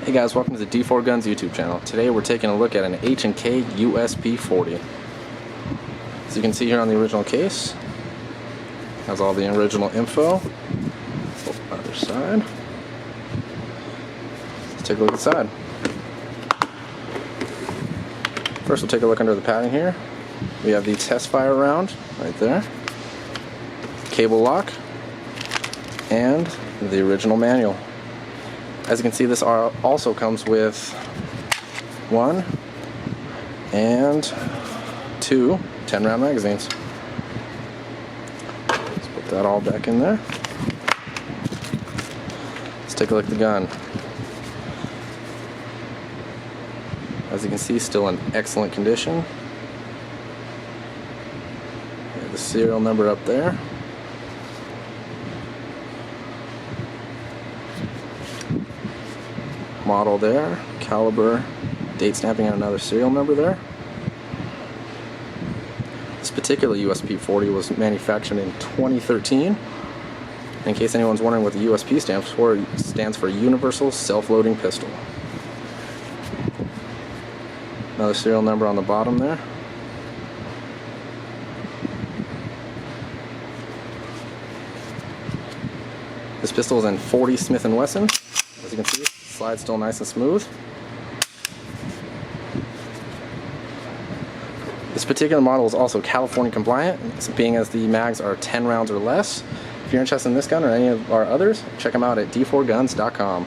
Hey guys, welcome to the D4 Guns YouTube channel. Today we're taking a look at an H&K USP 40. As you can see here on the original case, has all the original info. Other side. Let's take a look inside. First we'll take a look under the padding here. We have the test fire round right there, cable lock, and the original manual. As you can see, this also comes with 1 and 2 10-round magazines. Let's put that all back in there. Let's take a look at the gun. As you can see, still in excellent condition. We have the serial number up there. Model there, caliber, date stamping, and another serial number there. This particular USP 40 was manufactured in 2013. In case anyone's wondering what the USP stands for, it stands for Universal Self-Loading Pistol. Another serial number on the bottom there. This pistol is in 40 Smith & Wesson. As you can see, slide's still nice and smooth. This particular model is also California compliant, being as the mags are 10 rounds or less. If you're interested in this gun or any of our others, check them out at d4guns.com.